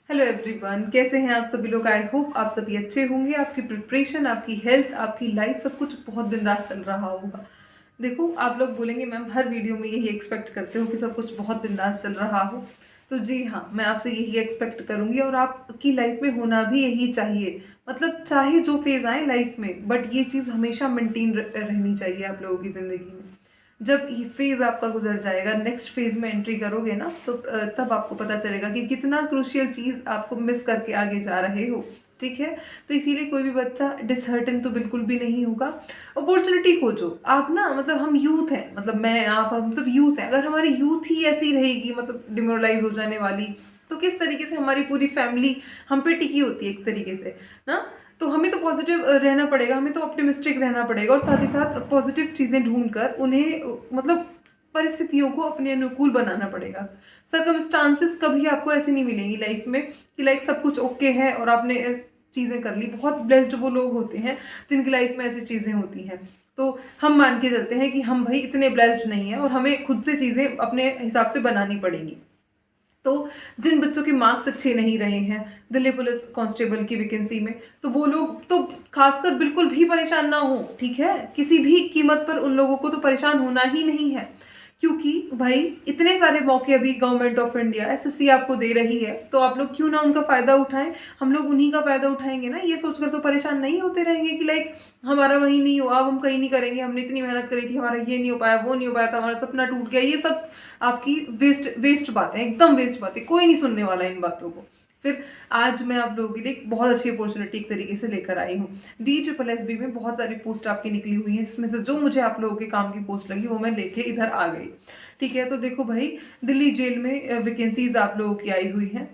Hello everyone, कैसे हैं आप सभी लोग। आई होप आप सभी अच्छे होंगे। आपकी प्रिपरेशन, आपकी हेल्थ, आपकी लाइफ सब कुछ बहुत बिंदास चल रहा होगा। देखो, आप लोग बोलेंगे मैम हर वीडियो में यही एक्सपेक्ट करते हो कि सब कुछ बहुत बिंदास चल रहा हो। तो जी हाँ, मैं आपसे यही एक्सपेक्ट करूंगी और आपकी लाइफ में होना भी यही चाहिए। मतलब चाहे जो फेज आए लाइफ में, बट ये चीज़ हमेशा मेंटेन रहनी चाहिए आप लोगों की ज़िंदगी में। जब ये फेज आपका गुजर जाएगा, नेक्स्ट फेज में एंट्री करोगे ना, तो तब आपको पता चलेगा कि कितना क्रूशियल चीज आपको मिस करके आगे जा रहे हो। ठीक है। तो इसीलिए कोई भी बच्चा डिसहर्टन तो बिल्कुल भी नहीं होगा। अपॉर्चुनिटी खोजो आप ना। मतलब हम यूथ हैं, मतलब मैं आप हम सब यूथ हैं। अगर हमारी यूथ ही ऐसी रहेगी, मतलब डिमोरलाइज हो जाने वाली, तो किस तरीके से हमारी पूरी फैमिली हम पे टिकी होती है एक तरीके से ना। तो हमें तो पॉजिटिव रहना पड़ेगा, हमें तो ऑप्टिमिस्टिक रहना पड़ेगा और साथ ही साथ पॉजिटिव चीज़ें ढूंढकर उन्हें मतलब परिस्थितियों को अपने अनुकूल बनाना पड़ेगा। सर्कमस्टांसेस कभी आपको ऐसे नहीं मिलेंगी लाइफ में कि लाइक सब कुछ ओके है और आपने चीज़ें कर ली। बहुत ब्लेस्ड वो लोग होते हैं जिनकी लाइफ में ऐसी चीज़ें होती हैं। तो हम मान के चलते हैं कि हम भाई इतने ब्लेस्ड नहीं हैं और हमें खुद से चीज़ें अपने हिसाब से बनानी पड़ेंगी। तो जिन बच्चों के मार्क्स अच्छे नहीं रहे हैं दिल्ली पुलिस कांस्टेबल की वैकेंसी में, तो वो लोग तो खासकर बिल्कुल भी परेशान ना हो। ठीक है, किसी भी कीमत पर उन लोगों को तो परेशान होना ही नहीं है, क्योंकि भाई इतने सारे मौके अभी गवर्नमेंट ऑफ इंडिया एसएससी आपको दे रही है, तो आप लोग क्यों ना उनका फायदा उठाएं। हम लोग उन्हीं का फायदा उठाएंगे ना, ये सोचकर तो परेशान नहीं होते रहेंगे कि लाइक हमारा वही नहीं हुआ, अब हम कहीं नहीं करेंगे, हमने इतनी मेहनत करी थी, हमारा ये नहीं हो पाया, वो नहीं हो पाया था, हमारा सपना टूट गया। ये सब आपकी वेस्ट वेस्ट बातें, एकदम वेस्ट बातें। कोई नहीं सुनने वाला इन बातों को। फिर आज मैं आप लोगों के लिए एक बहुत अच्छी अपॉर्चुनिटी एक तरीके से लेकर आई हूँ। DSSB में बहुत सारी पोस्ट आपकी निकली हुई है, जिसमें से जो मुझे आप लोगों के काम की पोस्ट लगी वो मैं लेके इधर आ गई। ठीक है, तो देखो भाई, दिल्ली जेल में वैकेंसीज आप लोगों की आई हुई हैं।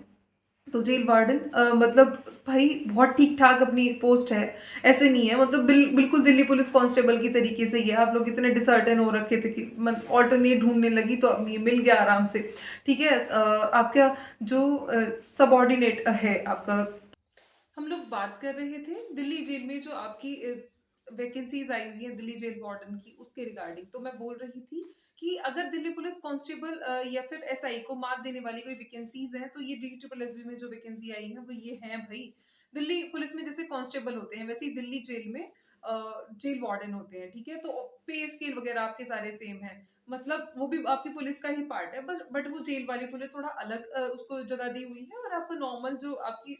तो जेल वार्डन मतलब भाई बहुत ठीक ठाक अपनी पोस्ट है। ऐसे नहीं है, मतलब बिल्कुल दिल्ली पुलिस कांस्टेबल की तरीके से ही है। आप लोग इतने डिसर्टन हो रखे थे कि ऑल्टरनेट ढूंढने लगी तो अब ये मिल गया आराम से। ठीक है। आपका जो सबऑर्डिनेट है आपका, हम लोग बात कर रहे थे दिल्ली जेल में जो आपकी वैकेंसीज आई हुई है दिल्ली जेल वार्डन की, उसके रिगार्डिंग। तो मैं बोल रही थी कि अगर दिल्ली पुलिस कांस्टेबल या फिर एसआई को मात देने वाली कोई वैकेंसीज हैं, तो ये DSSB में जो वैकेंसी आई है वो ये है भाई। दिल्ली पुलिस में जैसे कांस्टेबल होते हैं, वैसे ही दिल्ली जेल में जेल वार्डन होते हैं। ठीक है, तो पे स्केल वगैरह आपके सारे सेम है। मतलब वो भी आपकी पुलिस का ही पार्ट है, बट वो जेल वाली पुलिस थोड़ा अलग उसको जगह दी हुई है, और आपको नॉर्मल जो आपकी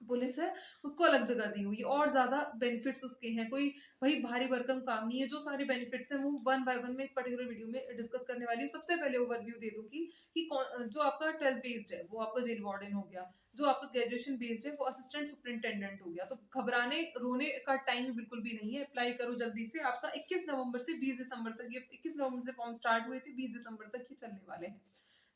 पुलिस है उसको अलग जगह दी हुई है और ज्यादा बेनिफिट्स उसके हैं। कोई वही भारी भरकम काम नहीं है। जो सारे बेनिफिट्स हैं वो वन बाय वन में इस पर्टिकुलर वीडियो में डिस्कस करने वाली हूँ। सबसे पहले ओवरव्यू दे दूंगी कि जो आपका 12 बेस्ड है वो आपका जेल वार्डन हो गया। जो आपका ग्रेजुएशन बेस्ड है वो असिस्टेंट सुपरिंटेंडेंट हो गया। तो घबराने रोने का टाइम बिल्कुल भी नहीं है। अप्लाई करो जल्दी से। आपका 21 नवंबर से 20 दिसंबर तक, ये 21 नवंबर से फॉर्म स्टार्ट हुए थे, 20 दिसंबर तक ये चलने वाले हैं।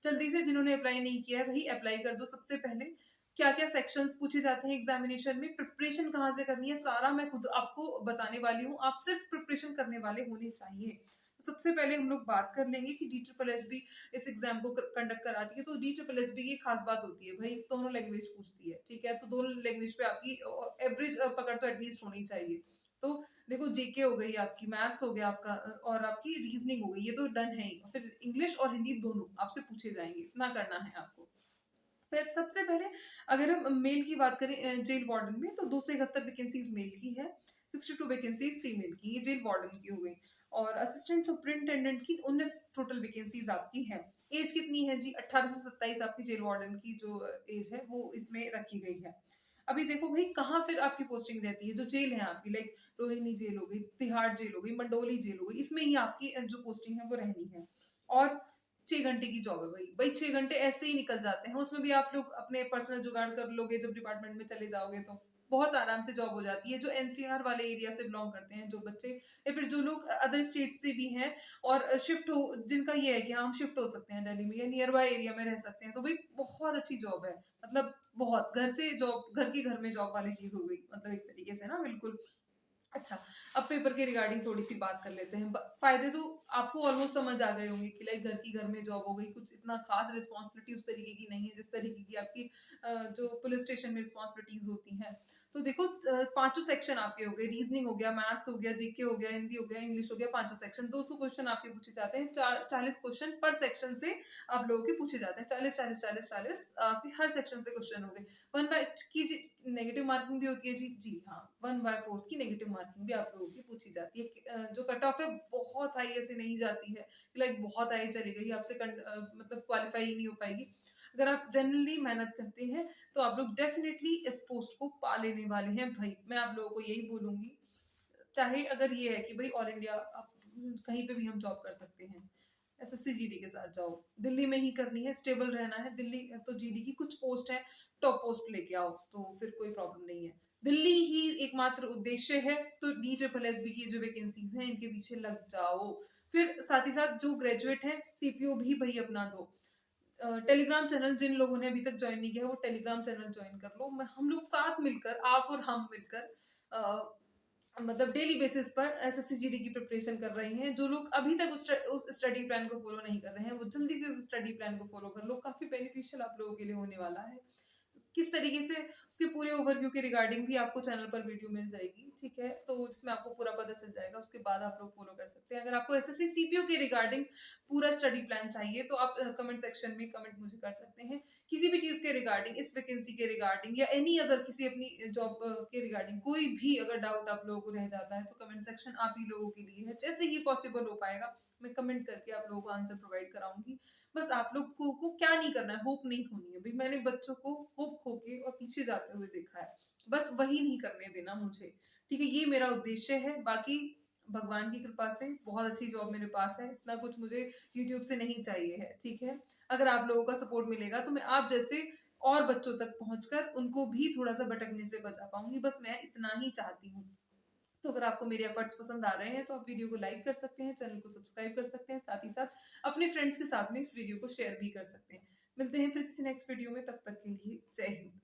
जल्दी से जिन्होंने अप्लाई नहीं किया है वही अप्लाई कर दो। सबसे पहले क्या क्या सेक्शंस पूछे जाते हैं एग्जामिनेशन में, प्रिपरेशन कहाँ से करनी है, सारा मैं खुद आपको बताने वाली हूँ। आप सिर्फ प्रिपरेशन करने वाले होने चाहिए। तो सबसे पहले हम लोग बात कर लेंगे कि DSSB इस एग्जाम को कंडक्ट कराती है। तो DSSB की खास बात होती है भाई, दोनों लैंग्वेज पूछती है। ठीक है, तो दोनों लैंग्वेज पे आपकी एवरेज पकड़ तो एटलीस्ट होनी चाहिए। तो देखो, जीके हो गई आपकी, मैथ्स हो गया आपका, और आपकी रीजनिंग हो गई, ये तो डन है ही। फिर इंग्लिश और हिंदी दोनों आपसे पूछे जाएंगे, इतना करना है आपको। फिर सबसे पहले अगर हम मेल की बात करें जेल वार्डन में, तो 271 वैकेंसीज मेल की है, 62 वैकेंसीज फीमेल की, ये जेल वार्डन की हो गई। और असिस्टेंट सुपरिंटेंडेंट की 19 टोटल वैकेंसीज आपकी है। एज कितनी है जी? 18 से 27 आपकी जेल वार्डन की जो एज है वो इसमें रखी गई है। अभी देखो भाई, कहाँ फिर आपकी पोस्टिंग रहती है। जो जेल है आपकी, लाइक रोहिणी जेल हो गई, तिहाड़ जेल हो गई, मंडोली जेल हो गई, इसमें ही आपकी जो पोस्टिंग है वो रहनी है। और 6 घंटे की जॉब है भाई। भाई 6 घंटे ऐसे ही निकल जाते हैं। उसमें भी आप लोग अपने पर्सनल जुगाड़ कर लोगे, जब डिपार्टमेंट में चले जाओगे तो बहुत आराम से जॉब हो जाती है। जो एनसीआर वाले एरिया से बिलोंग करते हैं जो बच्चे, या फिर जो लोग अदर स्टेट से भी हैं और शिफ्ट हो, जिनका ये है कि हाँ हम शिफ्ट हो सकते हैं दिल्ली में या नियर बाय एरिया में रह सकते हैं, तो भाई बहुत अच्छी जॉब है। मतलब बहुत घर से जॉब, घर के घर में जॉब वाली चीज हो गई, मतलब एक तरीके से ना, बिल्कुल। अच्छा, अब पेपर के रिगार्डिंग थोड़ी सी बात कर लेते हैं। फायदे तो आपको ऑलमोस्ट समझ आ गए होंगे कि लाइक घर की घर में जॉब हो गई, कुछ इतना खास रिस्पॉन्सिबिलिटी उस तरीके की नहीं है जिस तरीके की आपकी जो पुलिस स्टेशन में रिस्पॉन्सिबिलिटीज होती हैं। तो देखो पांचों सेक्शन आपके हो गए, रीजनिंग हो गया, मैथ्स हो गया, जीके हो गया, हिंदी हो गया, इंग्लिश हो गया, पांचों सेक्शन 200 क्वेश्चन आपके पूछे जाते हैं। 40 क्वेश्चन पर सेक्शन से आप लोगों के पूछे जाते हैं। 40 आपके हर सेक्शन से क्वेश्चन हो गए। 1/4 की नेगेटिव मार्किंग भी होती है जी, जी हाँ, 1/4 की नेगेटिव मार्किंग भी आप लोगों की पूछी जाती है। जो कट ऑफ है बहुत हाई ऐसे नहीं जाती है, लाइक बहुत हाई चली गई आपसे मतलब क्वालिफाई ही नहीं हो पाएगी। अगर आप जनरली मेहनत करते हैं तो आप लोग डेफिनेटली इस पोस्ट को पा लेने वाले हैं भाई। मैं आप लोगों को यही बोलूंगी, चाहे अगर ये है कि भाई ऑल इंडिया आप कहीं पे भी हम जॉब कर सकते हैं, एसएससी जीडी के साथ जाओ, दिल्ली में ही करनी है, स्टेबल रहना है, दिल्ली तो जीडी की कुछ पोस्ट है, टॉप पोस्ट लेके आओ तो फिर कोई प्रॉब्लम नहीं है। दिल्ली ही एकमात्र उद्देश्य है तो DSSB की जो वैकेंसीज हैं इनके पीछे लग जाओ। फिर साथ ही साथ जो ग्रेजुएट है सीपीओ भी भाई अपना दो। टेलीग्राम चैनल जिन लोगों ने अभी तक ज्वाइन नहीं किया वो टेलीग्राम चैनल ज्वाइन कर लो। हम लोग साथ मिलकर, आप और हम मिलकर मतलब डेली बेसिस पर एसएससी जीडी की प्रिपरेशन कर रहे हैं। जो लोग अभी तक उस स्टडी प्लान को फॉलो नहीं कर रहे हैं वो जल्दी से उस स्टडी प्लान को फॉलो कर लो, काफी बेनिफिशियल आप लोगों के लिए होने वाला है। किस तरीके से उसके पूरे ओवरव्यू के रिगार्डिंग भी आपको चैनल पर वीडियो मिल जाएगी, ठीक है, तो जिसमें आपको पूरा पता चल जाएगा। उसके बाद आप लोग फॉलो कर सकते हैं। अगर आपको एसएससी सीपीओ के रिगार्डिंग पूरा स्टडी प्लान चाहिए तो आप कमेंट सेक्शन में कमेंट मुझे कर सकते हैं। किसी भी चीज के रिगार्डिंग, इस वैकेंसी के रिगार्डिंग या एनी अदर किसी अपनी जॉब के रिगार्डिंग कोई भी अगर डाउट आप लोगों को रह जाता है तो कमेंट सेक्शन आप ही लोगों के लिए है। जैसे ही पॉसिबल हो पाएगा मैं कमेंट करके आप लोगों को आंसर प्रोवाइड कराऊंगी। बस आप लोग को क्या नहीं करना है, होप नहीं खोनी है भाई। मैंने बच्चों को होप खो के और पीछे जाते हुए देखा है, बस वही नहीं करने देना मुझे, ठीक है, ये मेरा उद्देश्य है। बाकी भगवान की कृपा से बहुत अच्छी जॉब मेरे पास है, इतना कुछ मुझे यूट्यूब से नहीं चाहिए है, ठीक है। अगर आप लोगों का सपोर्ट मिलेगा तो मैं आप जैसे और बच्चों तक पहुंचकर उनको भी थोड़ा सा भटकने से बचा पाऊंगी, बस मैं इतना ही चाहती हूँ। तो अगर आपको मेरे एफर्ट्स पसंद आ रहे हैं तो आप वीडियो को लाइक कर सकते हैं, चैनल को सब्सक्राइब कर सकते हैं, साथ ही साथ अपने फ्रेंड्स के साथ में इस वीडियो को शेयर भी कर सकते हैं। मिलते हैं फिर किसी नेक्स्ट वीडियो में, तब तक के लिए जय हिंद।